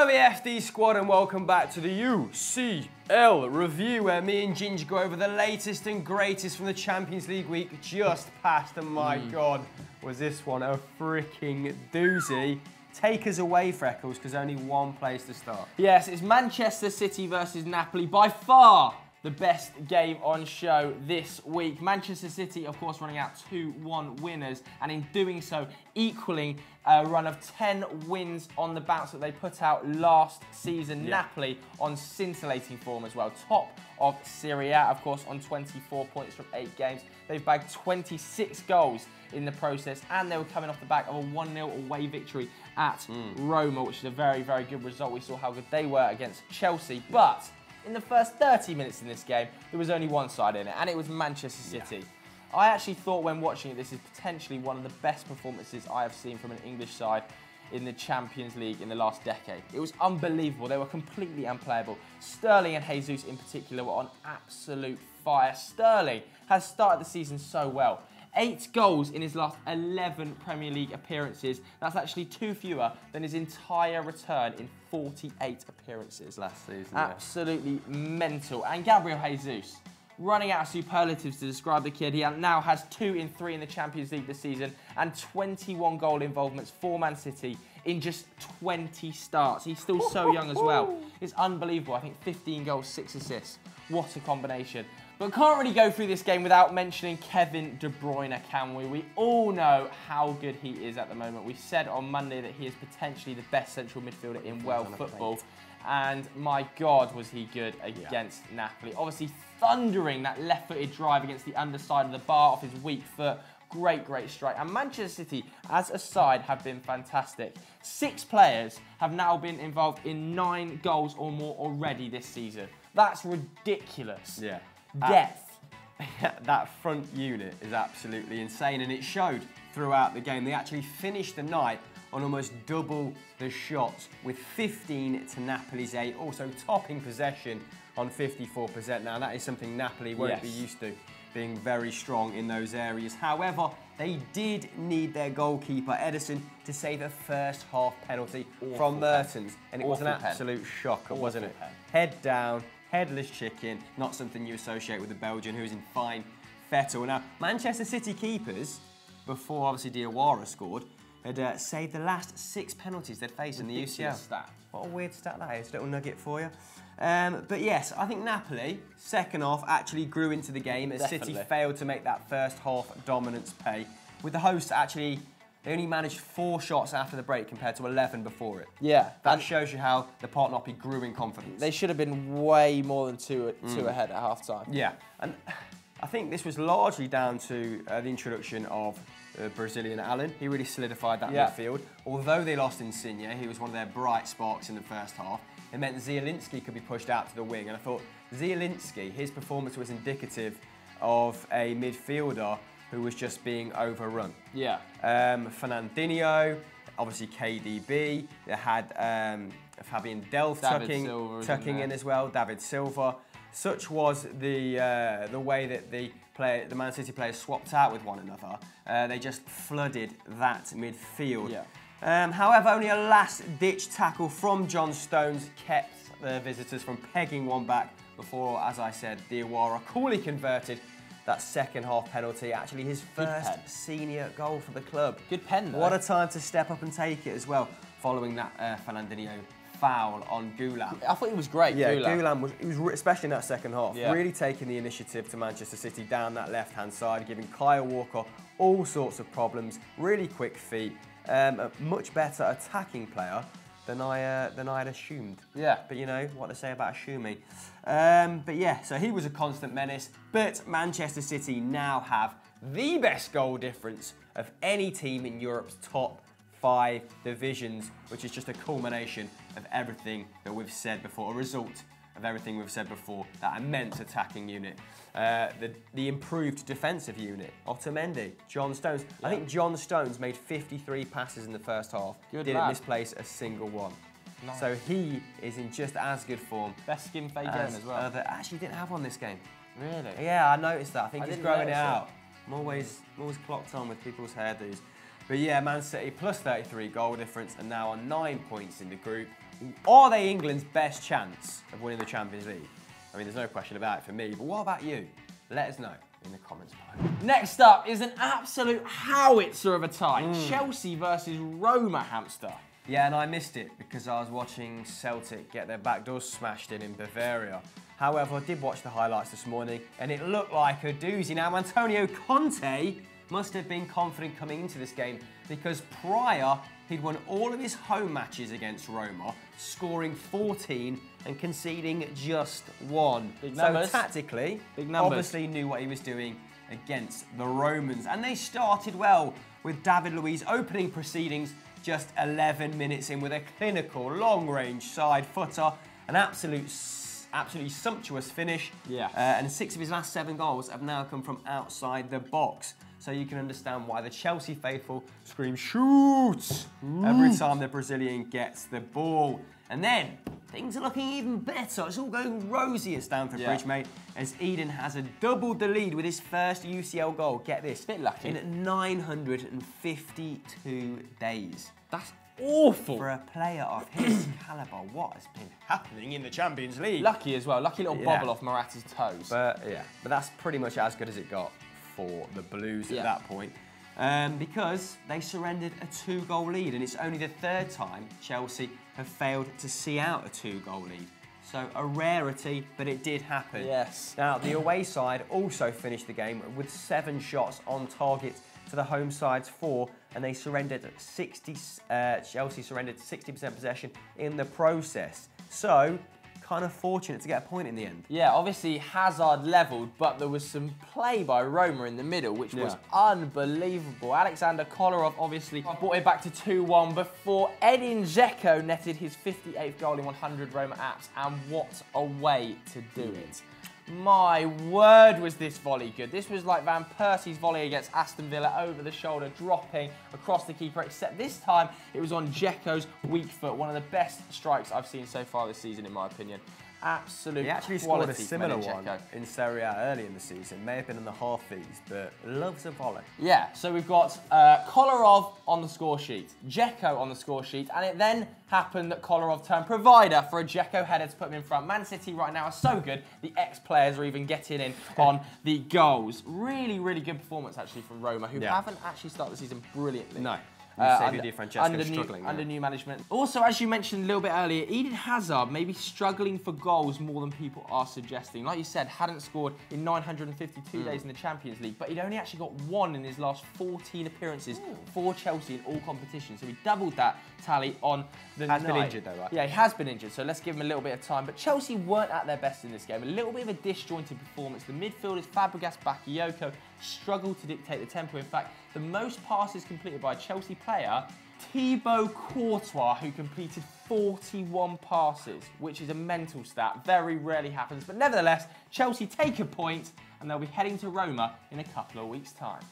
Hello EFD squad and welcome back to the UCL review where me and Ginger go over the latest and greatest from the Champions League week just past, and my God, was this one a freaking doozy. Take us away, Freckles, because only one place to start. Yes, it's Manchester City versus Napoli, by far the best game on show this week. Manchester City, of course, running out 2-1 winners, and in doing so, equaling a run of 10 wins on the bounce that they put out last season. Yeah. Napoli on scintillating form as well. Top of Serie A, of course, on 24 points from 8 games. They've bagged 26 goals in the process, and they were coming off the back of a 1-0 away victory at Roma, which is a very, very good result. We saw how good they were against Chelsea, but in the first 30 minutes in this game, there was only one side in it, and it was Manchester City. Yeah. I actually thought when watching it, this is potentially one of the best performances I have seen from an English side in the Champions League in the last decade. It was unbelievable. They were completely unplayable. Sterling and Jesus in particular were on absolute fire. Sterling has started the season so well. 8 goals in his last 11 Premier League appearances. That's actually 2 fewer than his entire return in 48 appearances last season. Absolutely mental. And Gabriel Jesus, running out of superlatives to describe the kid. He now has 2 in 3 in the Champions League this season and 21 goal involvements for Man City in just 20 starts. He's still so young as well. It's unbelievable. I think 15 goals, 6 assists. What a combination. But can't really go through this game without mentioning Kevin De Bruyne, can we? We all know how good he is at the moment. We said on Monday that he is potentially the best central midfielder in world football. And my God, was he good against Napoli. Obviously thundering that left-footed drive against the underside of the bar off his weak foot. Great, great strike. And Manchester City, as a side, have been fantastic. 6 players have now been involved in 9 goals or more already this season. That's ridiculous. Yeah. Depth. That front unit is absolutely insane, and it showed throughout the game. They actually finished the night on almost double the shots, with 15 to Napoli's 8, also topping possession on 54%. Now, that is something Napoli won't be used to, being very strong in those areas. However, they did need their goalkeeper, Edison, to save a first half penalty from Mertens, and it was an absolute shocker, wasn't it? Head down, headless chicken, not something you associate with the Belgian, who's in fine fettle. Now, Manchester City keepers, before obviously Diawara scored, had saved the last 6 penalties they'd faced in the UCL. Stat. What a weird stat that is, little nugget for you. But yes, I think Napoli, second half, actually grew into the game as City failed to make that first half dominance pay. With the hosts actually, they only managed 4 shots after the break compared to 11 before it. Yeah. That shows you how the Porto grew in confidence. They should have been way more than 2 ahead at half-time. Yeah, and I think this was largely down to the introduction of Brazilian Allen. He really solidified that midfield. Although they lost Insigne, he was one of their bright sparks in the first half. It meant Zielinski could be pushed out to the wing, and I thought Zielinski, his performance was indicative of a midfielder who was just being overrun. Yeah. Fernandinho, obviously KDB. They had Fabian Delph tucking in as well. David Silva. Such was the way that the Man City players swapped out with one another. They just flooded that midfield. Yeah. However, only a last-ditch tackle from John Stones kept the visitors from pegging one back before, as I said, Diawara coolly converted that second half penalty. Actually, his first senior goal for the club. Good pen, though. What a time to step up and take it as well, following that Fernandinho foul on Gulam. I thought he was great. Yeah, Gulam was especially in that second half, really taking the initiative to Manchester City down that left-hand side, giving Kyle Walker all sorts of problems, really quick feet, a much better attacking player than I had assumed. Yeah. But you know what they say about assuming. But yeah, so he was a constant menace. But Manchester City now have the best goal difference of any team in Europe's top 5 divisions, which is just a culmination of everything that we've said before, a result of everything we've said before, that immense attacking unit, the improved defensive unit, Otamendi, John Stones. I think John Stones made 53 passes in the first half, didn't misplace a single one. Nice. So he is in just as good form. Best skin fade game as well. Actually didn't have one this game. Really? Yeah, I noticed that. I think he's growing it out. I'm always clocked on with people's hairdos. But yeah, Man City plus 33 goal difference and now on 9 points in the group. Are they England's best chance of winning the Champions League? I mean, there's no question about it for me, but what about you? Let us know in the comments below. Next up is an absolute howitzer of a tie. Chelsea versus Roma, Hamster. Yeah, and I missed it because I was watching Celtic get their back doors smashed in Bavaria. However, I did watch the highlights this morning and it looked like a doozy. Now, Antonio Conte must have been confident coming into this game because prior, he'd won all of his home matches against Roma, scoring 14 and conceding just 1. Big numbers. So tactically, big numbers. Obviously knew what he was doing against the Romans. And they started well with David Luiz opening proceedings just 11 minutes in with a clinical, long-range side footer, an absolutely sumptuous finish. Yeah. And 6 of his last 7 goals have now come from outside the box. So you can understand why the Chelsea faithful scream shoot every time the Brazilian gets the ball. And then things are looking even better. It's all going rosy at Stamford Bridge, mate, as Eden has doubled the lead with his first UCL goal. Get this, bit lucky. in 952 days. That's awful. For a player of his calibre, what has been happening in the Champions League? Lucky as well. Lucky little bobble off Morata's toes. But that's pretty much as good as it got for the Blues at that point. Because they surrendered a 2-goal lead, and it's only the 3rd time Chelsea have failed to see out a 2-goal lead. So a rarity, but it did happen. Yes. Now, the away side also finished the game with 7 shots on target to the home side's 4, and they surrendered Chelsea surrendered 60% possession in the process. So, kind of fortunate to get a point in the end. Yeah, obviously Hazard levelled, but there was some play by Roma in the middle, which was unbelievable. Alexander Kolarov obviously brought it back to 2-1 before Edin Dzeko netted his 58th goal in 100 Roma apps, and what a way to do it. My word, was this volley good. This was like Van Persie's volley against Aston Villa, over the shoulder, dropping across the keeper, except this time it was on Dzeko's weak foot. One of the best strikes I've seen so far this season, in my opinion. Absolute He actually scored a similar one in Serie A early in the season. May have been in the half fees, but loves a volley. Yeah, so we've got Kolarov on the score sheet, Dzeko on the score sheet, and it then happened that Kolarov turned provider for a Dzeko header to put him in front. Man City right now are so good, the ex-players are even getting in on the goals. Really, really good performance actually from Roma, who haven't actually started the season brilliantly. No. Under new management. Also, as you mentioned a little bit earlier, Eden Hazard may be struggling for goals more than people are suggesting. Like you said, hadn't scored in 952 days in the Champions League, but he'd only actually got 1 in his last 14 appearances for Chelsea in all competitions. So he doubled that tally on the night. Has been injured though, right? Yeah, he has been injured, so let's give him a little bit of time. But Chelsea weren't at their best in this game. A little bit of a disjointed performance. The midfielders, Fabregas, Bakayoko, struggled to dictate the tempo. In fact, the most passes completed by a Chelsea player, Thibaut Courtois, who completed 41 passes, which is a mental stat. Very rarely happens. But nevertheless, Chelsea take a point, and they'll be heading to Roma in a couple of weeks' time.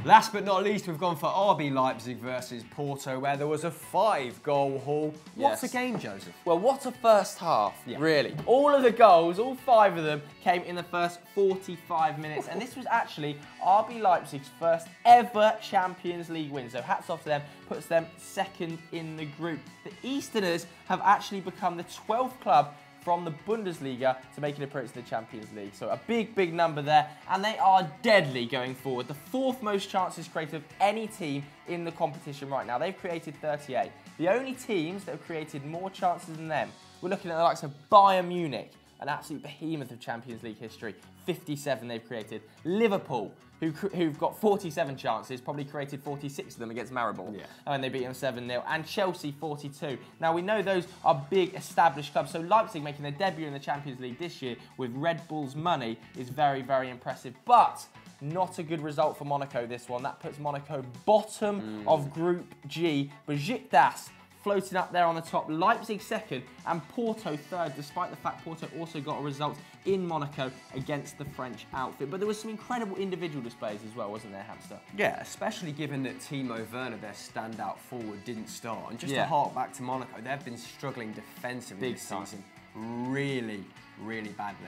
Last but not least, we've gone for RB Leipzig versus Porto, where there was a 5-goal haul. What's a game, Joseph? Well, what a first half, really. All of the goals, all 5 of them, came in the first 45 minutes. And this was actually RB Leipzig's first ever Champions League win. So hats off to them, puts them 2nd in the group. The Easterners have actually become the 12th club from the Bundesliga to make an approach to the Champions League. So a big, big number there. And they are deadly going forward. The 4th most chances created of any team in the competition right now. They've created 38. The only teams that have created more chances than them, we're looking at the likes of Bayern Munich, an absolute behemoth of Champions League history. 57 they've created. Liverpool, who've got 47 chances, probably created 46 of them against Maribor. And they beat them 7-0. And Chelsea, 42. Now, we know those are big established clubs. So Leipzig making their debut in the Champions League this year with Red Bull's money is very, very impressive. But not a good result for Monaco, this one. That puts Monaco bottom of Group G. Besiktas floating up there on the top, Leipzig 2nd and Porto 3rd, despite the fact Porto also got a result in Monaco against the French outfit. But there was some incredible individual displays as well, wasn't there, Hamster? Yeah, especially given that Timo Werner, their standout forward, didn't start. And just to hark back to Monaco, they've been struggling defensively this season really, really badly.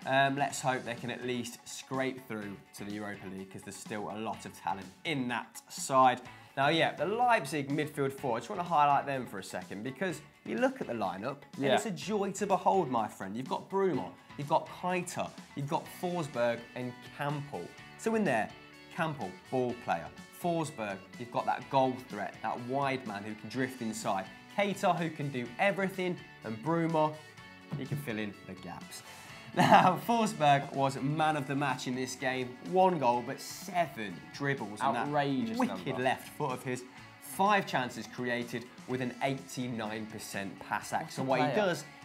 Let's hope they can at least scrape through to the Europa League, because there's still a lot of talent in that side. Now, yeah, the Leipzig midfield four, I just want to highlight them for a second because you look at the lineup and it's a joy to behold, my friend. You've got Bruma, you've got Keita, you've got Forsberg and Campbell. So in there, Campbell, ball player. Forsberg, you've got that goal threat, that wide man who can drift inside. Keita, who can do everything, and Bruma, he can fill in the gaps. Now, Forsberg was man of the match in this game. 1 goal, but 7 dribbles. Outrageous and that wicked number. left foot of his. 5 chances created with an 89% pass act. So what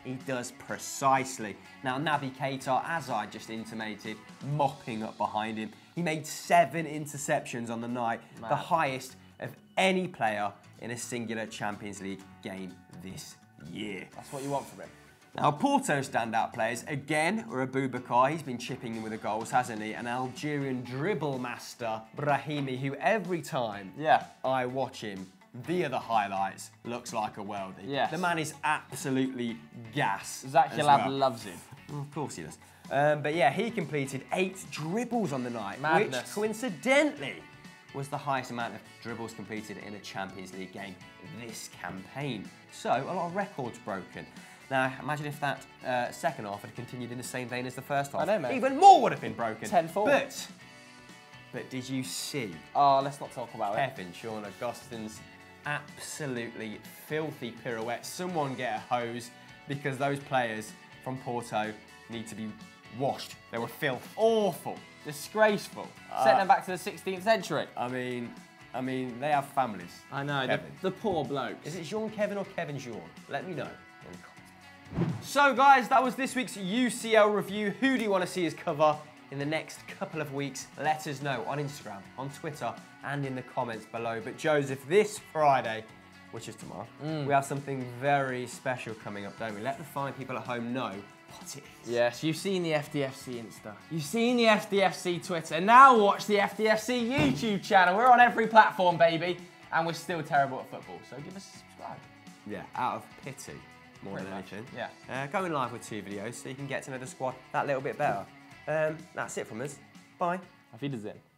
he does precisely. Now, Naby Keita, as I just intimated, mopping up behind him. He made 7 interceptions on the night, the highest of any player in a singular Champions League game this year. That's what you want from him. Now, Porto's standout players, again, were Aboubakar. He's been chipping in with the goals, hasn't he? An Algerian dribble master, Brahimi, who every time I watch him via the highlights, looks like a worldie. Yes. The man is absolutely gas. Zach Hilab loves him. Of course he does. But yeah, he completed 8 dribbles on the night, which coincidentally was the highest amount of dribbles completed in a Champions League game this campaign. So, a lot of records broken. Now, imagine if that second half had continued in the same vein as the first half. I know, mate. Even more would have been broken. 10-4. But did you see? Oh, let's not talk about it. Kevin Sean Augustin's absolutely filthy pirouette. Someone get a hose because those players from Porto need to be washed. They were filth. Awful. Disgraceful. Sent them back to the 16th century. I mean, they have families. I know, the poor blokes. Is it Jean Kevin or Kevin Jean? Let me know in the comments. So guys, that was this week's UCL review. Who do you want to see us cover in the next couple of weeks? Let us know on Instagram, on Twitter, and in the comments below. But Joseph, this Friday, which is tomorrow, we have something very special coming up, don't we? Let the fine people at home know what it is. Yes, you've seen the FDFC Insta. You've seen the FDFC Twitter. Now watch the FDFC YouTube channel. We're on every platform, baby. And we're still terrible at football, so give us a subscribe. Yeah, out of pity, more than anything. Yeah. Going live with 2 videos so you can get to know the squad that little bit better. That's it from us. Bye. Auf Wiedersehen.